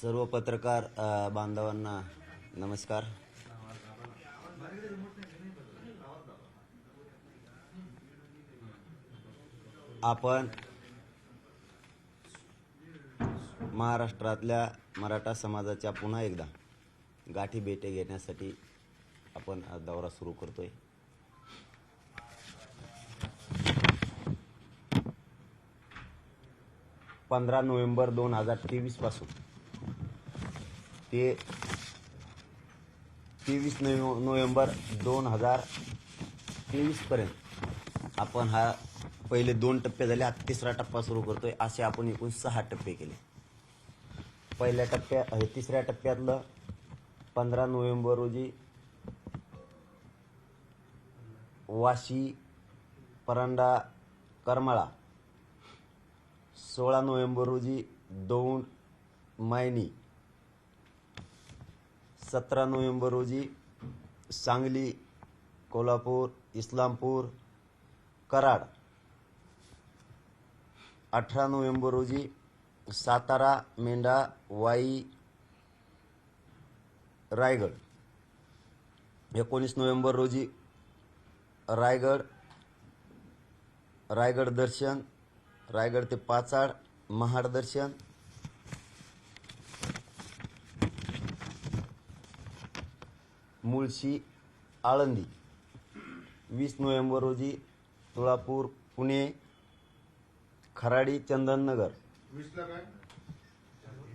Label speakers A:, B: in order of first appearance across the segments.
A: सर्व पत्रकार बांधवांना नमस्कार। आपण महाराष्ट्रातल्या मराठा समाजाच्या पुन्हा एकदा गाठी भेटी घेण्यासाठी आपण हा दौरा सुरू करतोय। नोव्हेंबर 2023 पासून ते 23 नोव्हेंबर 2023 पर्यंत आपण हा पहिले 2 टप्पे झाले, आता तिसरा टप्पा सुरू करतोय। असे आपण एकूण 6 टप्पे केले। पहिल्या तिसऱ्या टप्प्यातलं 15 नोव्हेंबर रोजी वाशी, परांडा, करमाळा, 16 नोव्हेंबर रोजी दौंड, मायनी, 17 नोव्हेंबर रोजी सांगली, कोल्हापूर, इस्लामपूर, कराड, 18 नोव्हेंबर रोजी सातारा, मेंढा, वाई, रायगड, 19 नोव्हेंबर रोजी रायगड दर्शन, रायगड ते पाचाड, महाड दर्शन, मुळशी, आळंदी, 20 नोव्हेंबर रोजी तुळापूर, पुणे, खराडी, चंदननगर,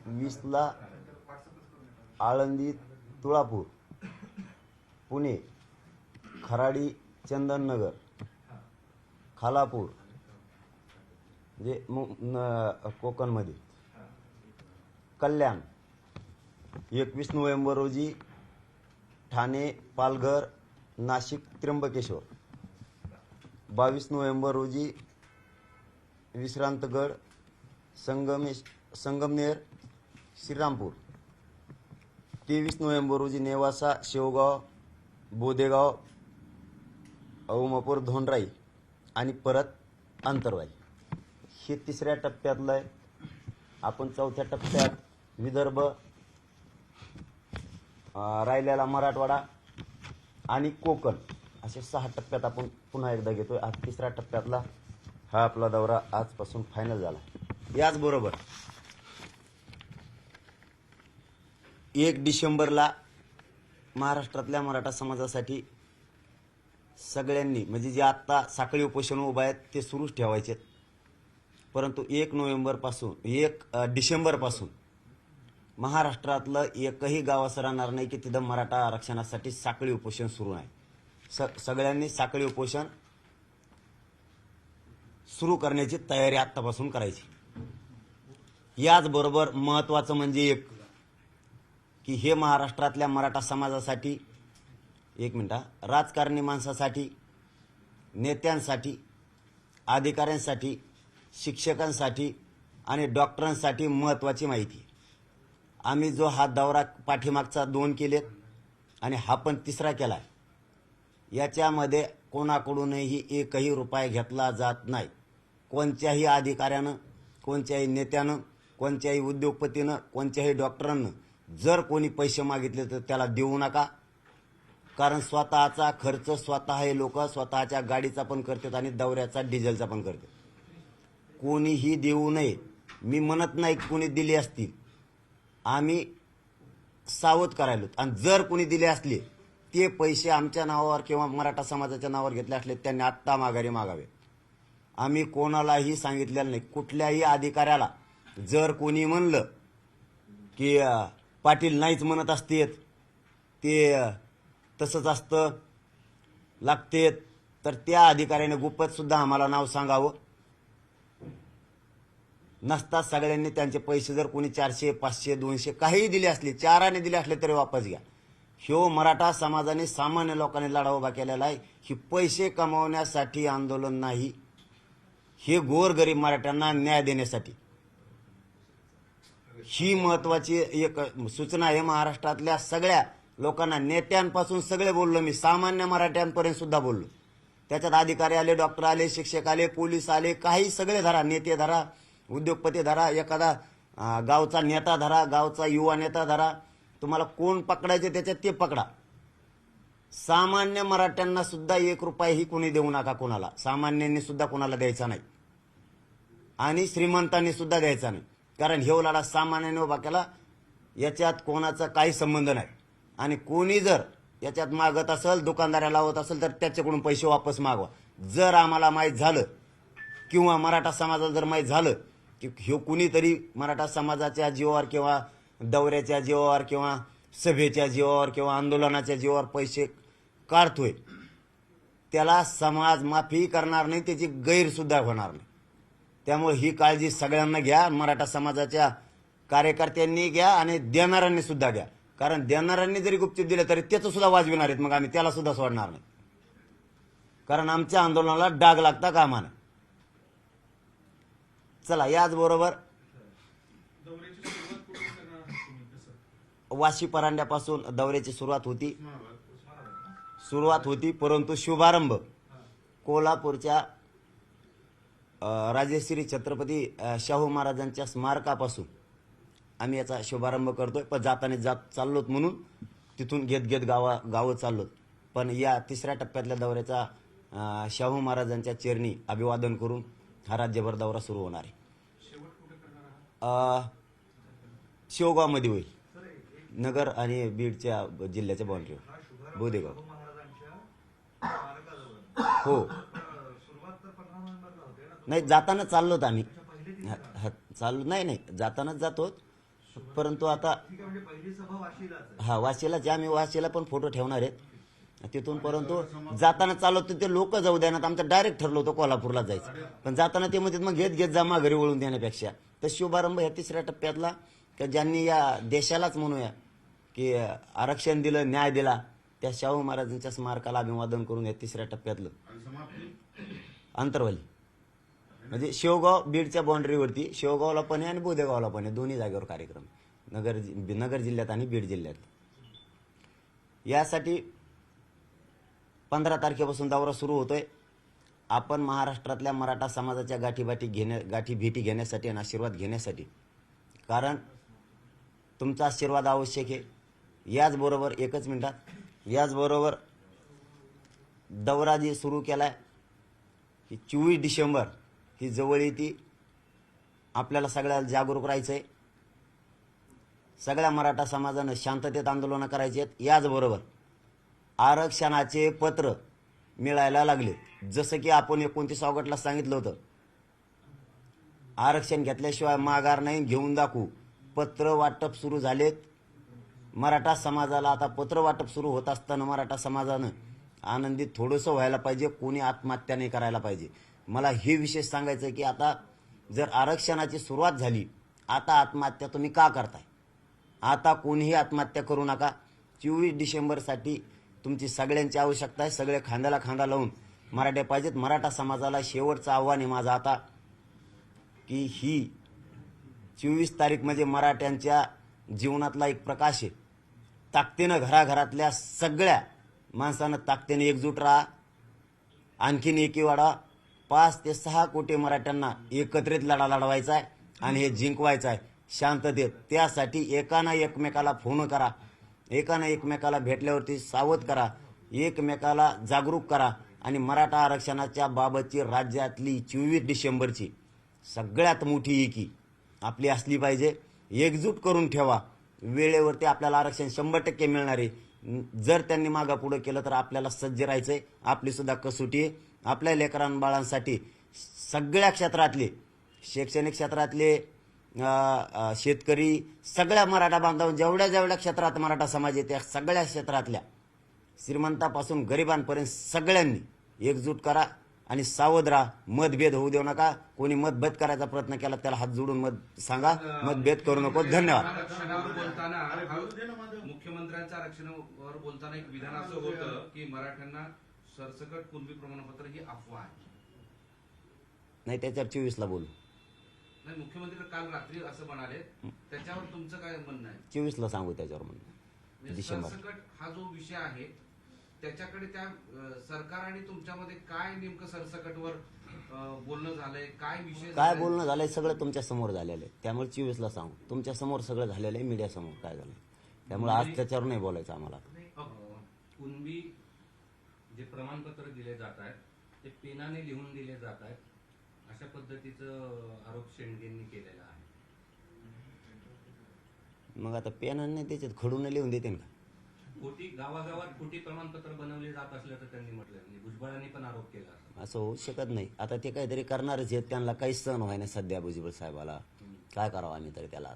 A: 20ला आळंदी, तुळापूर, पुणे, खराडी, चंदननगर, खालापूर म्हणजे कोकणमध्ये, कल्याण, 21 नोव्हेंबर रोजी ठाणे, पालघर, नाशिक, त्र्यंबकेश्वर, 22 नोव्हेंबर रोजी विश्रांतगड, संगमनेर, श्रीरामपूर, 23 नोव्हेंबर रोजी नेवासा, शेवगाव, बोदेगाव, अवमापूर, धोंडराई आणि परत अंतरवाई। हे तिसऱ्या टप्प्यातलं आहे। आपण चौथ्या टप्प्यात विदर्भ, राहिलेला मराठवाडा आणि कोकण असे 6 टप्प्यात आपण पुन्हा एकदा घेतोय। आज तिसऱ्या टप्प्यातला हा आपला दौरा आजपासून फायनल झाला। याचबरोबर 1 डिसेंबरला महाराष्ट्रातल्या मराठा समाजासाठी सगळ्यांनी म्हणजे जे आता साखळी उपोषण उभा आहेत ते सुरूच ठेवायचे, परंतु 1 डिसेंबर पासून महाराष्ट्रातलं एकही गाव असं राहणार नाही की तिथं मराठा आरक्षणासाठी साखळी उपोषण सुरू आहे। सगळ्यांनी साखळी उपोषण सुरू करण्याची तयारी आतापासून करायची। याचबरोबर महत्त्वाचं म्हणजे एक की हे महाराष्ट्रातल्या मराठा समाजासाठी, राजकारणी माणसासाठी, नेत्यांसाठी, अधिकाऱ्यांसाठी, शिक्षकांसाठी आणि डॉक्टरांसाठी महत्त्वाची माहिती। आम्ही जो हा दौरा पाठीमागचा 2 केलेत आणि हा पण तिसरा केला, याच्यामध्ये कोणाकडूनही एकही रुपया घेतला जात नाही। कोणत्याही अधिकाऱ्यानं, कोणत्याही नेत्यानं, कोणत्याही उद्योगपतीनं, कोणत्याही डॉक्टरांनं जर कोणी पैसे मागितले तर त्याला देऊ नका, कारण स्वतःचा खर्च स्वतः हे लोक स्वतःच्या गाडीचा पण करतात आणि दौऱ्याचा डिझेलचा पण करतात। कोणीही देऊ नये। मी म्हणत नाही कोणी दिले असतील, आम्ही सावध करायलो, आणि जर कोणी दिले असले ते पैसे आमच्या नावावर किंवा मराठा समाजाच्या नावावर घेतले असले त्यांनी आत्ता माघारी मागावे। आम्ही कोणालाही सांगितलेलं नाही। कुठल्याही अधिकाऱ्याला जर कोणी म्हणलं की पाटील नाहीच म्हणत असतेत, ते तसंच असतं लागते, तर त्या अधिकाऱ्याने गुप्त सुद्धा आम्हाला नाव सांगावं। नसता सगळ्यांनी त्यांचे पैसे जर कोणी 400, 500, 200 काहीही दिले असले, 4 दिले असले तरी वापस घ्या। ह्यो मराठा समाजाने, सामान्य लोकांनी लढा उभा केलेला आहे। ही पैसे कमावण्यासाठी आंदोलन नाही, हे गोरगरीब मराठ्यांना न्याय देण्यासाठी। ही महत्वाची एक सूचना आहे महाराष्ट्रातल्या सगळ्या लोकांना, नेत्यांपासून सगळे बोललो मी, सामान्य मराठ्यांपर्यंत सुद्धा बोललो। त्याच्यात अधिकारी आले, डॉक्टर आले, शिक्षक आले, पोलीस आले, काही सगळे धरा, नेते धरा, उद्योगपती धरा, एखादा गावचा नेता धरा, गावचा युवा नेता धरा, तुम्हाला कोण पकडायचे त्याच्यात ते पकडा. सामान्य मराठ्यांना सुद्धा 1 रुपयाही कोणी देऊ नका कोणाला. सामान्यांनी सुद्धा कोणाला द्यायचा नाही आणि श्रीमंतांनी सुद्धा द्यायचा नाही. कारण हे लढा सामान्याने उभा केला, याच्यात कोणाचा काही संबंध नाही. आणि कोणी जर याच्यात मागत असेल, दुकानदाराला लावत असेल तर त्याच्याकडून पैसे वापस मागवा. जर आम्हाला माहीत झालं किंवा मराठा समाजाला जर माहीत झालं की हे कुणीतरी मराठा समाजाच्या जीवावर किंवा दौऱ्याच्या जीवावर किंवा सभेच्या जीवावर किंवा आंदोलनाच्या जीवावर पैसे काढतोय, त्याला समाज माफी करणार नाही, त्याची गैरसुद्धा होणार नाही. त्यामुळे ही काळजी सगळ्यांना घ्या, मराठा समाजाच्या कार्यकर्त्यांनी घ्या आणि देणाऱ्यांनी सुद्धा घ्या. कारण देणाऱ्यांनी जरी गुपचूप दिलं तरी त्याचं सुद्धा वाजविणार आहेत, मग आम्ही त्याला सुद्धा सोडणार नाही. कारण आमच्या आंदोलनाला डाग लागता कामा नये. चला, याचबरोबर वाशी परांड्यापासून दौऱ्याची सुरुवात होती, परंतु शुभारंभ कोल्हापूरच्या राजश्री छत्रपती शाहू महाराजांच्या स्मारकापासून आम्ही याचा शुभारंभ करतोय. पण जाताना चाललोत म्हणून तिथून घेत गावं चाललोत. पण या 3ऱ्या टप्प्यातल्या दौऱ्याचा शाहू महाराजांच्या चरणी अभिवादन करून हा राज्यभर दौरा सुरू होणार आहे. शेवगावमध्ये होईल, नगर आणि बीडच्या जिल्ह्याच्या बाउंड्रीवर बोदेगाव. हो, नाही जाताना चाललोत आम्ही. नाही जातानाच जातो, परंतु आता वाशीलाच आम्ही वाशीला पण फोटो ठेवणार आहेत तिथून. परंतु जाताना चाललो तर ते लोक जाऊ द्या ना, आमचं डायरेक्ट ठरलं होतं कोल्हापूरला जायचं. पण जाताना ते म्हणतात मग घेत जा घरी वळून देण्यापेक्षा. तर शुभारंभ ह्या 3ऱ्या टप्प्यातला, तर ज्यांनी या देशालाच म्हणूया की आरक्षण दिलं, न्याय दिला, त्या शाहू महाराजांच्या स्मारकाला अभिवादन करून या 3ऱ्या टप्प्यातलं अंतरवाली म्हणजे शेवगाव बीडच्या बाउंड्रीवरती, शेवगावला पण आहे आणि बोदेगावला पण आहे, दोन्ही जागेवर कार्यक्रम नगर जिल्ह्यात आणि बीड जिल्ह्यात. यासाठी 15 तारखेपासून दौरा सुरू होतोय. आपण महाराष्ट्रातल्या मराठा समाजाच्या गाठीभेटी घेण्यासाठी आणि आशीर्वाद घेण्यासाठी, कारण तुमचा आशीर्वाद आवश्यक आहे. याचबरोबर 1 मिनिटात, याचबरोबर दौरा जी सुरू केलाय ही 24 डिसेंबर ही जवळ येते. आपल्याला सगळ्याला जागरूक राहायचं आहे. सगळ्या मराठा समाजानं शांततेत आंदोलनं करायची आहेत. याचबरोबर आरक्षणाचे पत्र मिळायला लागले. जसं की आपण 29 ऑगस्टला सांगितलं होतं, आरक्षण घेतल्याशिवाय माघार नाही, घेऊन दाखवू. पत्र वाटप सुरू झालेत. मराठा समाजाला आता पत्र वाटप सुरू होत असताना मराठा समाजानं आनंदित थोडंसं व्हायला पाहिजे, कोणी आत्महत्या नाही करायला पाहिजे. मला हे विशेष सांगायचं की आता जर आरक्षणाची सुरुवात झाली, आता आत्महत्या तुम्ही का करताय? आता कोणीही आत्महत्या करू नका. 24 डिसेंबरसाठी तुमची सगळ्यांची आवश्यकता आहे. सगळे खांद्याला खांदा लावून मराठे पाहिजेत. मराठा समाजाला शेवटचं आव्हान आहे माझं आता की ही 24 तारीख म्हणजे मराठ्यांच्या जीवनातला एक प्रकाश आहे. ताकदीनं घराघरातल्या सगळ्या माणसानं ताकदीने एकजूट राहा. आणखीन एकी वाढा. 5 ते 6 कोटी मराठ्यांना एकत्रित लढा लढवायचा आहे आणि हे जिंकवायचं आहे शांततेत. त्यासाठी एकानं एकमेकाला फोन करा, एकानं एकमेकाला भेटल्यावरती सावध करा, एकमेकाला जागरूक करा आणि मराठा आरक्षणाच्या बाबतची राज्यातली 24 डिसेंबरची सगळ्यात मोठी एकी आपली असली पाहिजे. एकजूट करून ठेवा. वेळेवरती आपल्याला आरक्षण 100% मिळणार आहे. जर त्यांनी मागं पुढं केलं तर आपल्याला सज्ज राहायचंय. आपली सुद्धा कसोटी आहे. आपल्या लेकरांबाळांसाठी सगळ्या क्षेत्रातले, शैक्षणिक क्षेत्रातले, शेतकरी, सगळ्या मराठा बांधव जेवढ्या क्षेत्रात मराठा समाज आहे त्या सगळ्या क्षेत्रातल्या श्रीमंतापासून गरिबांपर्यंत सगळ्यांनी एकजूट करा आणि सावध राहा. मतभेद होऊ देऊ नका. कोणी मतभेद करायचा प्रयत्न केला त्याला हात जोडून मत सांगा. मतभेद करू नको. धन्यवाद.
B: मुख्यमंत्र्यांच्या आरक्षणावर बोलताना एक विधान असं होतं की मराठ्यांना सरसकट कुणबी प्रमाणपत्र ही अफवा आहे.
A: नाही, त्याच्यावर 24 ला बोलू.
B: नाही, मुख्यमंत्री काल रात्री असं म्हणाले, त्याच्यावर तुमचं काय म्हणणं आहे?
A: 24 ला सांगू त्याच्यावर म्हणणं. डिसेंबर
B: सरसकट हा जो विषय आहे त्याच्याकडे त्या सरकार आणि तुमच्यामध्ये काय नेमकं सरसकटवर बोलणं झालंय, काय विषय
A: काय
B: झालाय?
A: बोलणं झालंय सगळं तुमच्या समोर झालेलं आहे. त्यामुळे 24ला सांगू, तुमच्या समोर सगळं झालेलं आहे, मीडिया समोर काय झालंय. त्यामुळे आज त्याच्यावर नाही बोलायचं आम्हाला.
C: कुणबी जे प्रमाणपत्र दिले जात आहेत ते पेनाने लिहून दिले जात आहेत, अशा पद्धतीचं आरोप शेंडगेंनी केलेला आहे.
A: मग आता पेनाने नाही त्याच्यात खडून लिहून देते का?
C: खोटी गावागावात खोटी प्रमाणपत्र बनवले जात असल्याचं त्यांनी म्हटलं. म्हणजे भुजबळांनी पण आरोप केला असा.
A: असं होऊ शकत नाही. आता ते काहीतरी करणारच आहेत, त्यांना काहीच सहन व्हायना सध्या भुजबळ साहेबाला. काय करावं आम्ही तरी त्याला.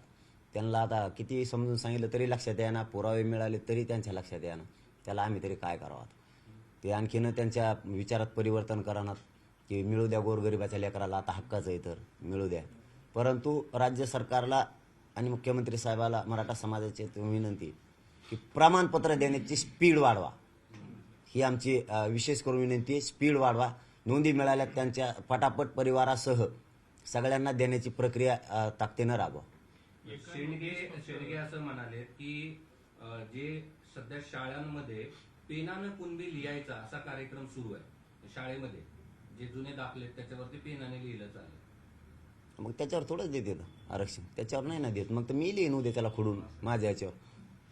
A: त्यांना आता किती समजून सांगितलं तरी लक्षात येईना, पुरावे मिळाले तरी त्यांच्या लक्षात येईना. त्याला आम्ही तरी काय करावं. ते आणखीन त्यांच्या विचारात परिवर्तन करणार की मिळू द्या गोरगरिबाच्या लेकराला, आता हक्काचं आहे तर मिळू द्या. परंतु राज्य सरकारला आणि मुख्यमंत्री साहेबाला मराठा समाजाची विनंती की प्रमाणपत्र देण्याची स्पीड वाढवा. ही आमची विशेष करून विनंती आहे. स्पीड वाढवा. नोंदी मिळाल्या त्यांच्या पटापट परिवारासह सगळ्यांना देण्याची प्रक्रिया ताकदीनं राबवा.
C: शेंडगे असं म्हणाले की जे सध्या शाळांमध्ये पेनानं कुणबी लिहायचा असा कार्यक्रम सुरू आहे. शाळेमध्ये जे जुने दाखले आहेत त्याच्यावरती पेनाने लिहिलं चालेल.
A: मग त्याच्यावर थोडंच देते आरक्षण, त्याच्यावर नाही ना देत. मग तर मी लिहिन उद्या त्याला खुडून माझ्या याच्यावर.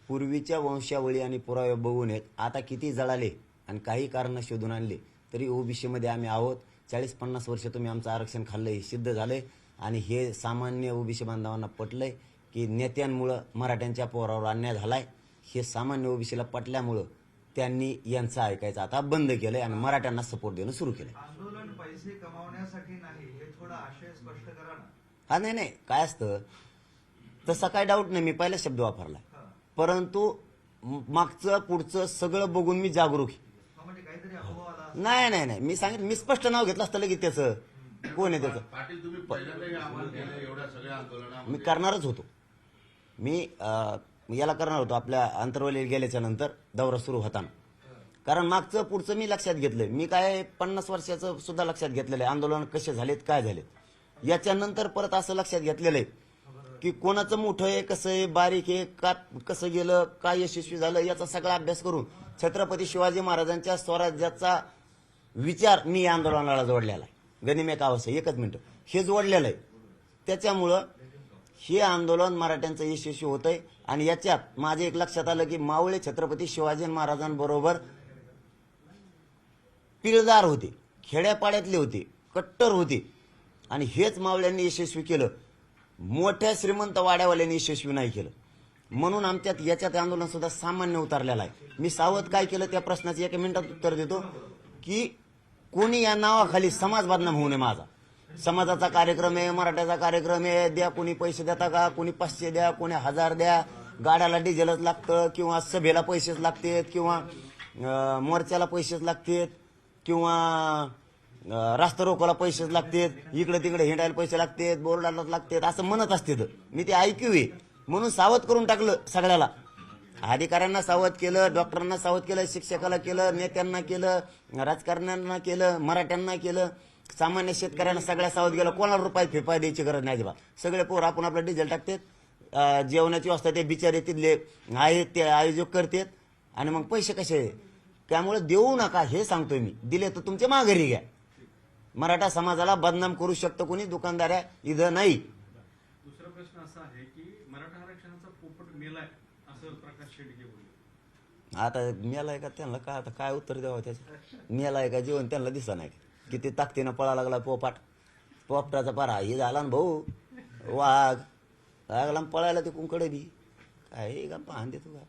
A: पूर्वीच्या वंशावळी आणि पुरावे बघून येत आता किती जळाले आणि काही कारण शोधून आणले तरी ओबीसीमध्ये आम्ही आहोत. 40-50 वर्ष तुम्ही आमचं आरक्षण खाल्लंय, हे सिद्ध झालंय. आणि हे सामान्य ओबीसी बांधवांना पटलंय की नेत्यांमुळं मराठ्यांच्या पोरावर अन्याय झालाय. हे सामान्य ओबीसीला पटल्यामुळं त्यांनी यांचं ऐकायचं आता बंद केलंय आणि मराठ्यांना सपोर्ट देणं सुरू केलंय.
D: आंदोलन पैसे कमावण्यासाठी नाही, हे थोडा आशय स्पष्ट करा ना.
A: हा नाही काय असतं तसा काय डाऊट नाही, मी पहिला शब्द वापरला. परंतु मागचं पुढचं सगळं बघून मी जागरूक आहे.
D: म्हणजे काहीतरी अनुभव आला.
A: नाही मी सांगितलं, मी स्पष्ट नाव घेतलं असतं लगेच त्याचं. कोण आहे त्याचं?
E: पाटील तुम्ही पहिल्यांदाही आम्हाला केलं एवढ्या सगळ्या आंदोलनामध्ये.
A: मी करणारच होतो. मी याला करणार होतो आपल्या अंतरवली गेल्याच्या नंतर दौरा सुरू होताना. कारण मागचं पुढचं मी लक्षात घेतलंय. मी काय 50 वर्षाचं सुद्धा लक्षात घेतलेलं आहे, आंदोलन कसे झालेत काय झालेत. याच्यानंतर परत असं लक्षात घेतलेलं आहे की कोणाचं मोठं आहे, कसं आहे, बारीक आहे, का कसं गेलं, काय यशस्वी झालं, याचा सगळा अभ्यास करून छत्रपती शिवाजी महाराजांच्या स्वराज्याचा विचार मी या आंदोलनाला जोडलेला आहे. गनिमे आवश्यक एकच मिनिट हे जोडलेलं आहे. त्याच्यामुळं हे आंदोलन मराठ्यांचं यशस्वी होतंय. आणि याच्यात माझे एक लक्षात आलं की मावळे छत्रपती शिवाजी महाराजांबरोबर पिळदार होते, खेड्यापाड्यातले होते, कट्टर होते. आणि हेच मावळ्यांनी यशस्वी केलं, मोठ्या श्रीमंत वाड्यावाल्यांनी यशस्वी नाही केलं. म्हणून आमच्यात याच्यात आंदोलन सुद्धा सामान्य उतरलेलं आहे. मी सावध काय केलं त्या प्रश्नाचं 1 मिनिटात उत्तर देतो की कोणी या नावाखाली समाज बदनाम होऊ नये. माझा समाजाचा कार्यक्रम आहे, मराठ्याचा कार्यक्रम आहे, द्या कोणी पैसे देता का, कोणी 500 द्या, कोणी 1000 द्या, गाड्याला डिझेलच लागतं किंवा सभेला पैसेच लागतात किंवा मोर्चाला पैसेच लागतात किंवा रास्ता रोकोला पैसेच लागतात, इकडे तिकडे हिंडायला पैसे लागतात, बोर्डाला लागतात असं म्हणत असते. मी ते ऐकू आहे म्हणून सावध करून टाकलं सगळ्याला. अधिकाऱ्यांना सावध केलं, डॉक्टरांना सावध केलं, शिक्षकाला केलं, नेत्यांना केलं, राजकारण्यांना केलं, मराठ्यांना केलं, सामान्य शेतकऱ्यांना सगळ्या सावध केलं. कोणाला रुपये फेपाय द्यायची गरज नाही अजिबात. सगळे पोर आपण आपलं डिझेल टाकतात, जेवणाची व्यवस्था ते बिचारे तिथले आहेत ते आयोजक करतात आणि मग पैसे कसे. त्यामुळे देऊ नका हे सांगतोय मी. दिले तर तुमच्या माघारी घ्या. मराठा समाजाला बदनाम करू शकतं कोणी, दुकानदाऱ्या इथं नाही.
F: दुसरा प्रश्न असा आहे की मराठा आरक्षणाचा पोपट मेलाय असं प्रकाश शेंडगे बोलले.
A: आता मेलाय का त्यांना काय, आता काय उत्तर द्यावं त्याचं. मेलाय का जीवन त्यांना दिसा नाही. किती ताकदीनं पळा लागला पोपटाचा पारा हे झाला ना भाऊ, वाघ लागला पळायला ते कुंकडे बी काय का पाहन देतो का.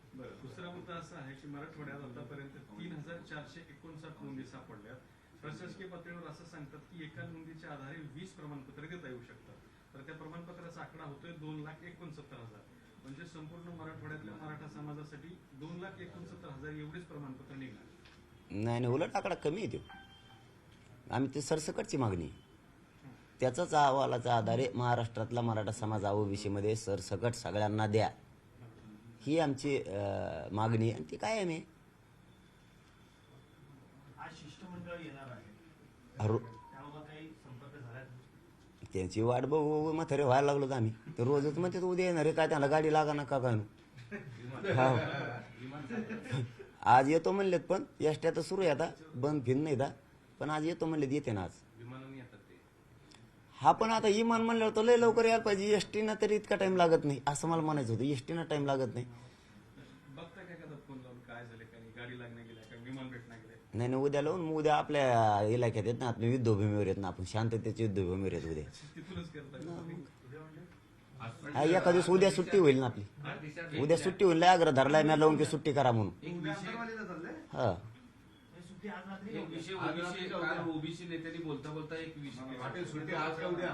F: दुसरा मुद्दा असा आहे की मराठवाड्यात आतापर्यंत 3459 नोंदी सापडल्यात. प्रशासकीय पातळीवर असं सांगतात की एका नोंदीच्या आधारे 20 प्रमाणपत्र देता येऊ शकतात. तर त्या प्रमाणपत्राचा आकडा होतोय 2,69,000. म्हणजे संपूर्ण मराठवाड्यातल्या मराठा समाजासाठी 2,69,000 एवढीच प्रमाणपत्र निघणार.
A: नाही उलट आकडा कमी येतो. आम्ही ते सरसकटची मागणी, त्याचाच अहवालाच्या आधारे महाराष्ट्रातला मराठा समाज ओबीसीमध्ये सरसकट सगळ्यांना द्या ही आमची मागणी आणि ती कायम आहे.
D: आज शिष्टमंडळ येणार आहे,
A: रो-
D: त्याबाबत काही संपर्क झाला?
A: त्यांची वाट बघू म्हातारे व्हायला लागलो तर आम्ही तर रोजच म्हणते उद्या येणार आहे काय, त्याला गाडी लागा ना का काय. आज येतो म्हणलेत, पण एसट्या तर सुरू आहे आता, बंद फिन नाही दा, पण आज येतो म्हणलेत, येते ना आज.
C: विमानाने येतात ते.
A: हा पण आता इमान म्हणल्यावर तर लय लवकर यायला पाहिजे. एसटीनं तरी इतका टाइम लागत नाही असं मला म्हणायचं होतं. एसटीनं टाइम लागत नाही.
F: बघता काय का फोन लावून काय झालं काय नाही, गाडी लागणार गेल्या काय, विमान भेटणार गेले.
A: नाही नाही, उद्या लावून मग उद्या आपल्या इलाक्यात येत ना, आपल्या युद्धभूमीवर येत ना, आपण शांततेच्या युद्धभूमीवर येत उद्या.
F: तिथूनच करताय.
A: हा, एका दिवस उद्या सुट्टी होईल ना आपली. उद्या सुट्टी होईल. लय आग्रह धरलाय मी लावून की सुट्टी करा म्हणून. हा,
B: एक विषय ओबीसी नेत्यांनी बोलता बोलता एक विषय
E: पाटील सुट्टी आज का उद्या?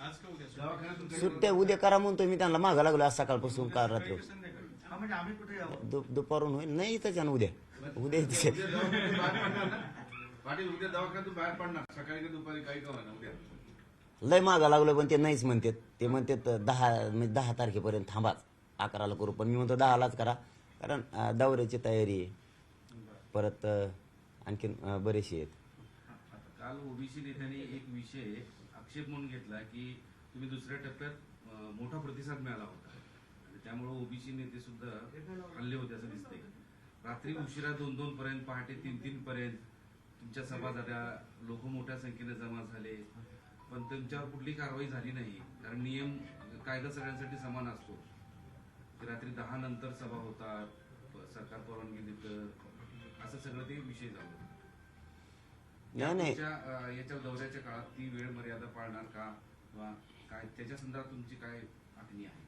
F: आज का उद्या
E: दवाखान्यातून घरी
A: सुट्ट्या उद्या करा म्हणतो मी त्यांना. मागा लागलो आज सकाळपासून काल रात्री.
F: संध्याकाळी.
D: हा म्हणजे आम्ही कुठे यावं?
A: दुपारून होईल. नाही इथंच आहे ना उद्या. उद्या इथेच आहे.
E: उद्या दवाखान्यातून बाहेर पडणार ना? पाटील उद्या दवाखान्यातून बाहेर पडणार, सकाळी का दुपारी काही का होईना उद्या.
A: लय मागा लागलो पण ते नाहीच म्हणतात. ते म्हणतात 10 तारखेपर्यंत थांबाच, 11ला करू. पण मी म्हणतो 10लाच करा, कारण दौऱ्याची तयारी आहे. परत आणखीन बरेचसे आहेत.
B: आता काल ओबीसी नेत्यांनी एक विषय आक्षेप म्हणून घेतला की तुम्ही दुसऱ्या टप्प्यात मोठा प्रतिसाद मिळाला होता आणि त्यामुळे ओबीसी नेते सुद्धा हल्ले होते असं दिसतंय. रात्री उशिरा 2-2 पर्यंत, पहाटे 3-3 पर्यंत तुमच्या सभा झाल्या, लोक मोठ्या संख्येने जमा झाले, पण त्यांच्यावर कुठली कारवाई झाली नाही. कारण नियम कायदा सगळ्यांसाठी समान असतो. रात्री 10 नंतर सभा होतात, सरकार परवानगी देतं, असं सगळं ते विषय झालं.
A: नाही.
B: याच्या दौऱ्याच्या काळात ती वेळ मर्यादा पाळणार का किंवा काय, त्याच्या संदर्भात तुमची काय आखणी आहे?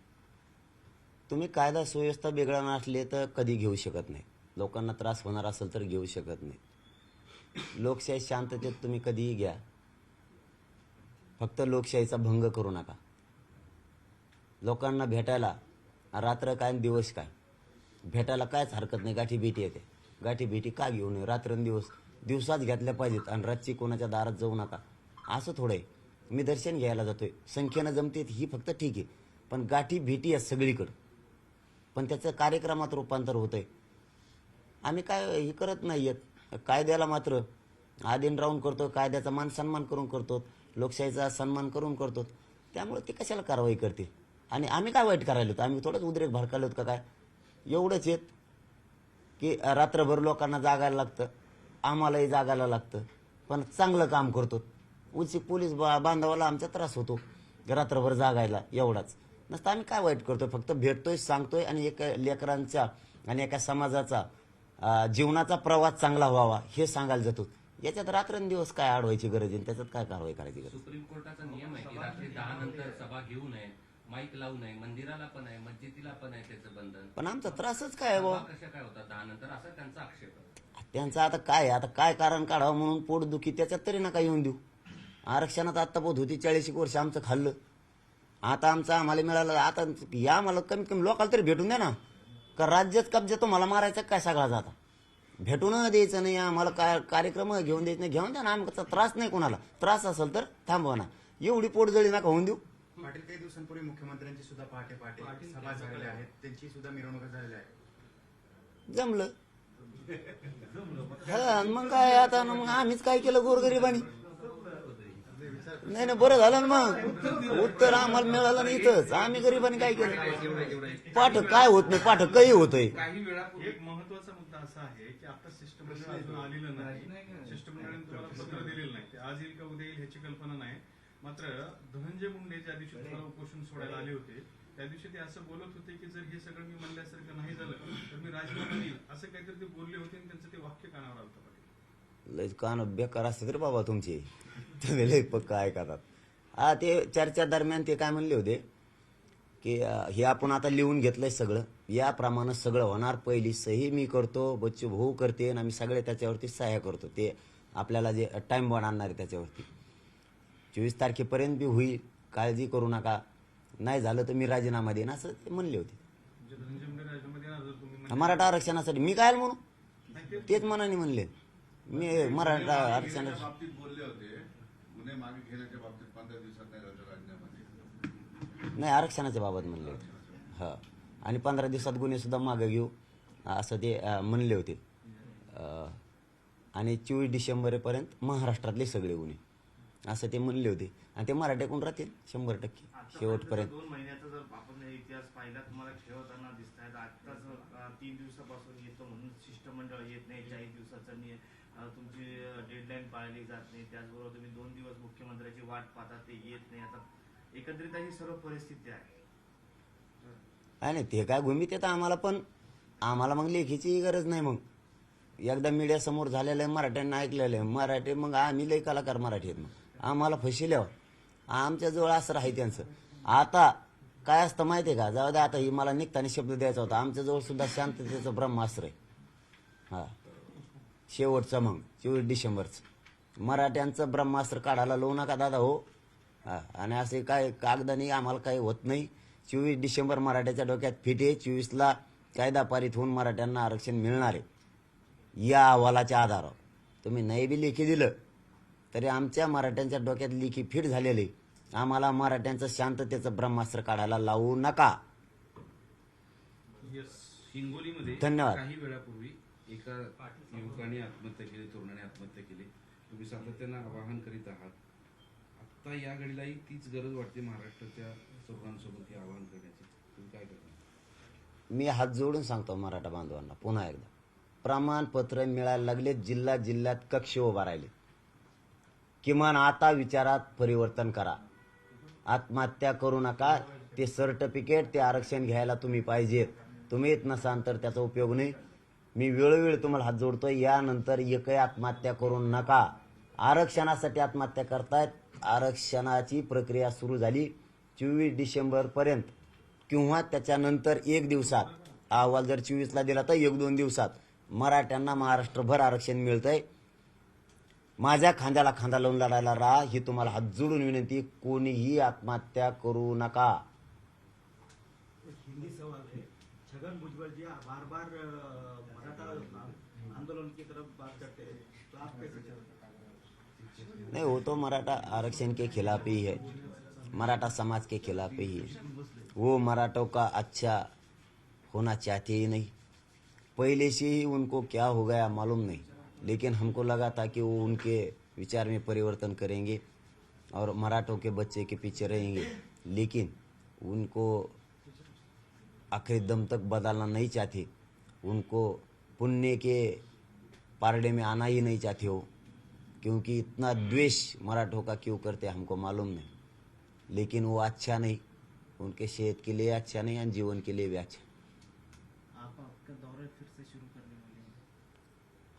A: तुम्ही कायदा सुव्यवस्था बिघडणार असले तर कधी घेऊ शकत नाही. लोकांना त्रास होणार असेल तर घेऊ शकत नाही. लोकशाही शांततेत तुम्ही कधीही घ्या, फक्त लोकशाहीचा भंग करू नका. लोकांना भेटायला रात्र काय आणि दिवस काय, भेटायला कायच हरकत नाही. गाठी भेटी येते. गाठी भेटी का घेऊ नये? रात्रंदिवस दिवसात घेतल्या पाहिजेत आणि रातची कोणाच्या दारात जाऊ नका. असं थोडं आहे. मी दर्शन घ्यायला जातोय, संख्येनं जमते ही फक्त ठीक आहे, पण गाठी भेटी आहे सगळीकडं. पण त्याचं कार्यक्रमात रूपांतर होतंय. आम्ही काय हे करत नाहीयेत. कायद्याला मात्र आधीन राहून करतो, कायद्याचा मान सन्मान करून करतो, लोकशाहीचा सन्मान करून करतो. त्यामुळे ते कशाला कारवाई करते? आणि आम्ही काय वाईट करायला होतो? आम्ही थोडंच उद्रेक भडकायला होत का काय? एवढंच येत की रात्रभर लोकांना जागायला लागतं, आम्हालाही जागायला लागतं, पण चांगलं काम करतो. उलची पोलीस बांधवाला आमचा त्रास होतो रात्रभर जागायला, एवढाच. नसतं आम्ही काय वाईट करतोय? फक्त भेटतोय, सांगतोय आणि एका लेकरांच्या आणि एका समाजाचा जीवनाचा प्रवास चांगला व्हावा हे सांगायला जातो. याच्यात रात्रंदिवस काय अडवायची गरज आहे? त्याच्यात काय कारवाई करायची गरज?
C: सुप्रीम कोर्टाचा नियम आहे की रात्री 10 नंतर सभा घेऊ नये, माईक लावू नये, मंदिराला पण आहे, मस्जिदीला पण आहे त्याचं बंधन.
A: पण आमचा त्रासच काय आहे बाबा?
C: सभा कशा काय होतात 10 नंतर, असा त्यांचा आक्षेप आहे.
A: त्यांचं आता काय आहे? आता काय कारण काढावं म्हणून पोटदुखी, त्याच्यात तरी नका येऊन देऊ. आरक्षणात आत्ता पोत होती 40 वर्ष आमचं खाल्लं. आता आमचं आम्हाला मिळालं. आता या आम्हाला कमीत कमी लोकांना तरी भेटून द्या ना. का राज्यात कब्जा तुम्हाला मारायचा काय सगळा जाता? भेटून द्यायचं नाही आम्हाला. काय कार्यक्रम घेऊन द्यायचं नाही, घेऊन द्या ना. आमचा त्रास नाही कोणाला. त्रास असेल तर थांबवा ना. एवढी पोटजळी नका होऊन देऊ.
G: पाटील, काही दिवसांपूर्वी मुख्यमंत्र्यांची सुद्धा पहाटे सभा झालेल्या आहेत, त्यांची सुद्धा मिरवणुका झालेल्या आहेत.
A: जमलं. हा मग काय आता? मग आम्हीच काय केलं गोरगरिबांनी? नाही बरं झालं ना. मग उत्तर आम्हाला मिळालं नाही इथंच. आम्ही गरिबांनी काय केलं? पाठ काय होत नाही, पाठ काही होतंय.
B: काही वेळापूर्वी
F: एक महत्वाचा मुद्दा असा आहे की आता शिष्टमंडळ अजून आलेलं नाही. शिष्टमंडळाने तुम्हाला पत्र दिलेलं नाही. ते आज येईल का उद्या येईल ह्याची कल्पना नाही. मात्र धनंजय मुंडे ज्या दिवशी तुम्हाला उपोषण सोडायला आले होते, त्या दिवशी ते असं बोलत होते की जर हे सगळं मी म्हणल्यासारखं नाही झालं तर मी राजीनामा देईल, असं काहीतरी ते बोलले होते आणि त्यांचं ते वाक्य कानावर आलं पाटील.
A: लय कान बेकार असते रे बाबा तुमचे. तुम्ही लय पक्क ऐकतात. हा, ते चर्चा दरम्यान ते काय म्हणले होते की हे आपण आता लिहून घेतलंय सगळं, याप्रमाणे सगळं होणार. पहिली सही मी करतो, बच्चू भाऊ करते आणि आम्ही सगळे त्याच्यावरती सह्या करतो. ते आपल्याला जे टाइम बनणार आहे त्याच्यावरती 24 तारखेपर्यंत बी होईल, काळजी करू नका. नाही झालं तर मी राजीनामा देईन, असं ते म्हणले होते.
F: म्हणजे धनंजय मुंडे राजीनामा देणार जर तुम्ही म्हणजे-
A: मराठा आरक्षणासाठी. मी काय म्हणू?
F: नाही, ते-
A: तेच मनाने म्हणले. मी मराठा आरक्षणासाठी
E: बाबतीत बोलले होते, गुन्हे मागे घेण्याच्या बाबतीत 15 दिवसात नाही राजीनामा देईल.
A: नाही, आरक्षणाच्या बाबत म्हणले होते. हा, आणि 15 दिवसात गुन्हे सुद्धा मागे घेऊ असं ते म्हणले होते. आणि 24 डिसेंबरपर्यंत महाराष्ट्रातले सगळे गुन्हे असं ते म्हणले होते. आणि ते मराठ्याकडून राहतील 100%. शेवटपर्यंत.
H: 2 महिन्याचा जर आपण इतिहास पाहिला तुम्हाला खेळवताना दिसत आहेत. आत्ताच 3 दिवसापासून येतो म्हणून शिष्टमंडळ येत नाही, 40 दिवसाचा तुमची डेडलाईन पाळली जात नाही. त्याचबरोबर तुम्ही 2 दिवस मुख्यमंत्र्याची वाट पाहता, ते येत नाही. आता एकत्रित ही सर्व परिस्थिती आहे.
A: आणि ते काय घुमीत येतं आम्हाला, पण आम्हाला मग लेखीची गरज नाही. मग एकदा मीडिया समोर झालेलं आहे, मराठ्यांना ऐकलेलं आहे, मराठी मग आम्ही लई कलाकार मराठी आहेत. मग आम्हाला फसिल्यावर आमच्याजवळ असं राही त्यांचं. आता काय असतं माहिती आहे का, जाऊ द्या आता ही मला निघताना शब्द द्यायचा होता, आमच्याजवळ सुद्धा शांततेचं ब्रह्मास्त्र आहे. हा शेवटचं मग 24 डिसेंबरचं मराठ्यांचं ब्रह्मास्त्र काढायला लावू नका दादा हो. हा आणि असे काय कागदाने आम्हाला काही होत नाही. 24 डिसेंबर मराठ्याच्या डोक्यात फिट आहे. 24ला कायदा पारित होऊन मराठ्यांना आरक्षण मिळणार आहे. या अहवालाच्या आधारावर तुम्ही नाही बी लेखी दिलं तरी आमच्या मराठ्यांच्या डोक्यात लेखी फिट झालेले. आम्हाला मराठ्यांचं शांततेचं ब्रह्मास्त्र काढायला लावू नका.
B: हिंगोलीमध्ये
A: धन्यवाद.
B: काही वेळापूर्वी एका युवकाने आत्महत्या केली, तरुणाने आत्महत्या केली. तुम्ही सातत्यानं आवाहन करीत आहात. आता या घडीलाही तीच गरज वाटते महाराष्ट्राच्या तरुणांसोबत हे आवाहन करण्याची. तुम्ही काय करता?
A: मी हात जोडून सांगतो मराठा बांधवांना पुन्हा एकदा, प्रमाणपत्र मिळायला लागले. जिल्ह्यात कक्ष उभा राहिले. किमान आता विचारात परिवर्तन करा. आत्महत्या करू नका. ते सर्टिफिकेट, ते आरक्षण घ्यायला तुम्ही पाहिजेत. तुम्ही येत नसाल तर त्याचा उपयोग नाही. मी वेळोवेळी तुम्हाला हात जोडतोय, यानंतर एकही आत्महत्या करू नका. आरक्षणासाठी आत्महत्या करतायत. आरक्षणाची प्रक्रिया सुरू झाली 24 डिसेंबरपर्यंत किंवा त्याच्यानंतर 1 दिवसात. अहवाल जर 24ला दिला तर 1-2 दिवसात मराठ्यांना महाराष्ट्रभर आरक्षण मिळतंय. माझ्या खांद्याला खांदा लावून लढायला राहा, ही तुम्हाला हात जोडून विनंती. कोणीही आत्महत्या करू नका.
I: हिंदी सवाल है, छगन भुजबल जी बार बार मराठा आंदोलन की तरफ बात करते हैं, तो आप कैसे चलते?
A: नहीं, वो तो मराठा आरक्षण के खिलाफ ही है, मराठा समाज के खिलाफ ही है. वो मराठों का अच्छा होना चाहते ही नहीं. पहले से ही उनको क्या हो गया मालूम नहीं, लेकिन हमको लगा था कि वो उनके विचार में परिवर्तन करेंगे और मराठों के बच्चे के पीछे रहेंगे. लेकिन उनको आखिरी दम तक बदलना नहीं चाहते. उनको पुण्य के पारडे में आना ही नहीं चाहते हो, क्योंकि इतना द्वेष मराठों का क्यों करते हमको मालूम नहीं. लेकिन वो अच्छा नहीं, उनके सेहत के लिए अच्छा नहीं और जीवन के लिए भी अच्छा.
I: आप आपका दौरा फिर से शुरू करने वाले हैं?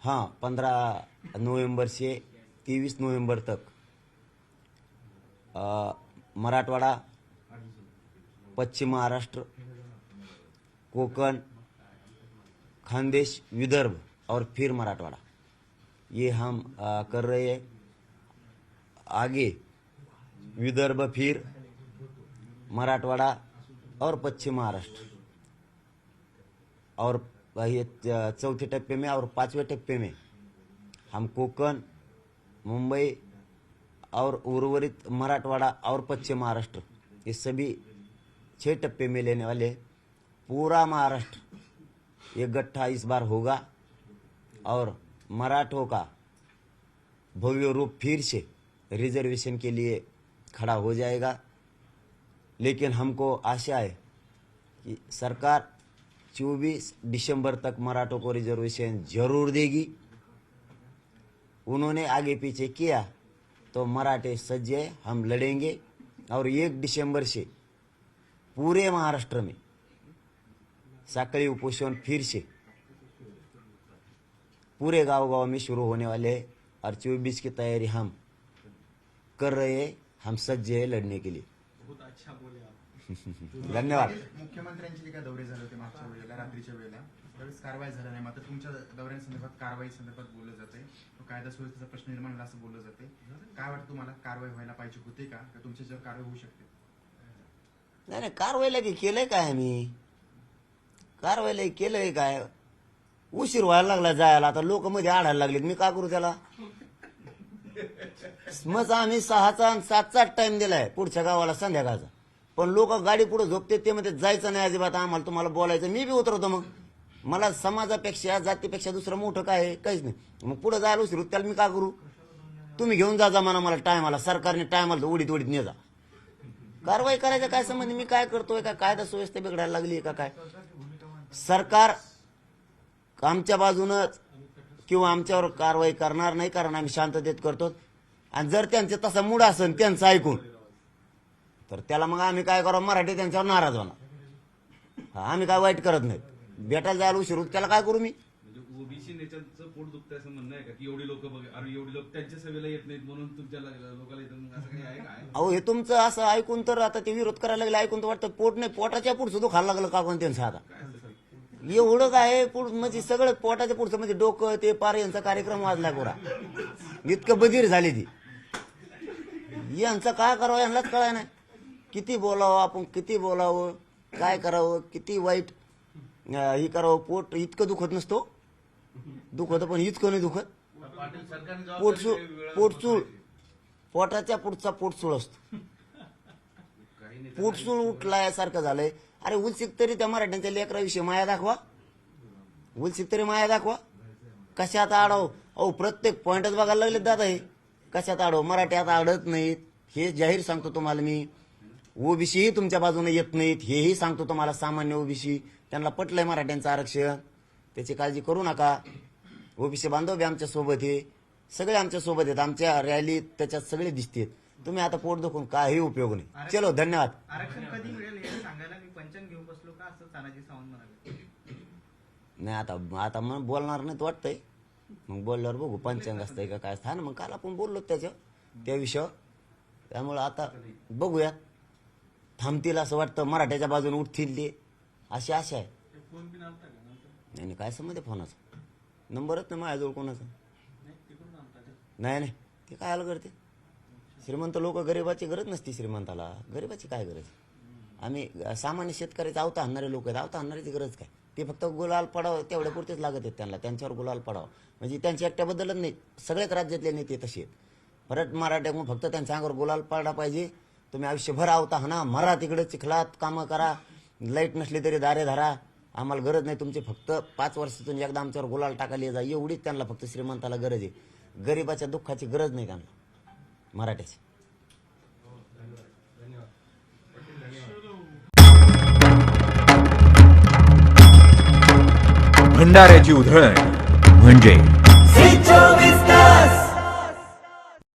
A: हाँ, 15 नवंबर से 23 नवंबर तक मराठवाड़ा, पश्चिम महाराष्ट्र, कोकण, खानदेश, विदर्भ और फिर मराठवाड़ा, ये हम कर रहे हैं. आगे विदर्भ, फिर मराठवाड़ा और पश्चिम महाराष्ट्र, और ये चौथे टप्पे में और 5वें टप्पे में हम कोकण, मुंबई और उर्वरित मराठवाड़ा और पश्चिम महाराष्ट्र, ये सभी 6 टप्पे में लेने वाले हैं. पूरा महाराष्ट्र ये गट्ठा इस बार होगा और मराठों का भव्य रूप फिर से रिजर्वेशन के लिए खड़ा हो जाएगा. लेकिन हमको आशा है कि सरकार 24 दिसंबर तक मराठों को रिजर्वेशन जरूर देगी. उन्होंने आगे पीछे किया तो मराठे सज्ज है, हम लड़ेंगे. और 1 दिसंबर से पूरे महाराष्ट्र में साकड़ी उपोषण फिर से पूरे गांव में शुरू होने वाले हैं. और 24 की तैयारी हम कर रहे हैं. हम सज्ज है लड़ने के लिए.
F: बहुत अच्छा बोले आप.
A: धन्यवाद.
G: मुख्यमंत्र्यांचे जे काय दौरे झाले होते मागच्या वेळेला, रात्रीच्या वेळेला, त्यावेळेस कारवाई झाली नाही. मात्र तुमच्या दौऱ्यांसंदर्भात कारवाई संदर्भात बोललं जाते, कायदा सुव्यवस्थेचा प्रश्न निर्माण झाला असं बोललं जाते. काय वाटतं तुम्हाला, कारवाई व्हायला पाहिजे होते का तुमच्यावर कारवाई होऊ शकते?
A: नाही, कारवाईला की केलंय काय आम्ही? कारवाईला केलंय काय? उशीर व्हायला लागला जायला. आता लोक मध्ये आढायला लागलेत, मी का करू त्याला? मग आम्ही 6चा आणि 7चा टाइम दिलाय पुढच्या गावाला संध्याकाळचा, पण लोक गाडी पुढे झोपते. ते म्हणते जायचं नाही अजिबात आम्हाला, तुम्हाला बोलायचं. मी बी उतरवतो. मग मला समाजापेक्षा जातीपेक्षा दुसरं मोठं काय आहे? काहीच नाही. मग पुढे जायला उशीर त्याला मी का करू? तुम्ही घेऊन जा म्हणा मला टायमाला, सरकारने टायमाला उडीत ने जा. कारवाई करायचा काय संबंध? मी काय करतोय? का कायदा सुव्यवस्था बिघडायला लागली का काय? सरकार आमच्या बाजूनच किंवा आमच्यावर कारवाई करणार नाही, कारण आम्ही शांततेत करतो. आणि जर त्यांचे तसा मूड असेल त्यांचं ऐकून, तर त्याला मग आम्ही काय करावं? मराठी त्यांच्यावर नाराज होणार. आम्ही काय वाईट करत नाही. भेटायला जायला उशीर होत, त्याला काय करू मी?
B: म्हणजे ओबीसी नेत्यांचं पोट दुखतंय असं म्हणणं आहे का की एवढी लोक अरे एवढी लोक त्यांच्या सभेला येत नाहीत म्हणून तुमच्या लोकांना येतात, मग असं काही आहे का?
A: अहो, हे तुमचं असं ऐकून तर आता ते विरोध करायला लागले, ऐकून तर वाटतं पोट नाही, पोटाच्या पुढचं दुखायला लागलं का कोण त्यांचं आता? एवढं काय म्हणजे सगळं पोटाच्या पुढचं म्हणजे डोकं ते पार यांचा कार्यक्रम वाजला गोरा. इतकं बधीर झाली ती. यांचं काय करावं यांनाच कळाय नाही. किती बोलावं आपण, किती बोलावं, काय करावं, किती वाईट हे करावं. पोट इतकं दुखत नसतो, दुखत पण इतकं नाही दुखत.
E: पाटील सरकारने
A: पोटसूळ
E: जबाबदारी
A: पोटसूळ पोटाच्या पुढचा पोटसूळ असतो. पोटसूळ उठलाय झालंय. अरे उलसिक तरी त्या मराठ्यांच्या लेकराविषयी माया दाखवा, उलसिक तरी माया दाखवा. कशात आडाव? अहो, प्रत्येक पॉइंटच बघायला लागले दादा. हे कशात आडाव? मराठी आता आडत नाहीत हे जाहीर सांगतो तुम्हाला मी. ओबीसीही तुमच्या बाजूने येत नाहीत हेही सांगतो तुम्हाला. सामान्य ओबीसी त्यांना पटलंय मराठ्यांचं आरक्षण, त्याची काळजी करू नका. ओबीसी बांधव बी आमच्या सोबत आहे, सगळे आमच्या सोबत आहेत. आमच्या रॅलीत त्याच्यात सगळे दिसतात. तुम्ही आता पोट दुखून काही उपयोग नाही. चलो, धन्यवाद.
D: आरक्षण कधी मिळेल हे सांगायला मी पंचन घेऊन बसलो का, असं तानाजी सावंत म्हणाले.
A: नाही आता मग बोलणार नाही वाटतंय. मग बोलल्यावर बघू पंचांग असतंय का काय असतं ना. मग काल आपण बोललो त्या विषयावर. त्यामुळं आता बघूया, थांबतील असं वाटतं, मराठ्याच्या बाजूने उठतील ते, अशी आशा आहे.
F: फोन बिन आलता का नंतर?
A: नाही काय संबंध फोनाचा? नंबरच नाही माझ्याजवळ कोणाचा.
F: नाही तिकडून आलता का?
A: नाही ते काय आलं करते. श्रीमंत लोक, गरीबाची गरज नसती श्रीमंताला. गरीबाची काय गरज? आम्ही सामान्य शेतकऱ्याचे आवता आणणारे लोक आहेत. आवता आणणाऱ्याची गरज काय? ते फक्त गुलाल पडावं तेवढ्या पुरतेच लागत आहेत त्यांना. त्यांच्यावर गुलाल पडावं म्हणजे त्यांची एकट्याबद्दलच नाही, सगळ्याच राज्यातले नेते तसे आहेत. परत मराठ्याकडून फक्त त्यांच्या अंगावर गुलाल पडला पाहिजे. तुम्ही आयुष्यभर आवता ना, मरा तिकडे चिखलात कामं करा, लाईट नसली तरी दारे धरा, आम्हाला गरज नाही तुमची. फक्त 5 वर्षातून एकदा आमच्यावर गुलाल टाकायला जा, एवढीच त्यांना फक्त श्रीमंताला गरज आहे. गरीबाच्या दुःखाची गरज नाही त्यांना मराठ्याची.
J: भंडाऱ्याची उधळण म्हणजे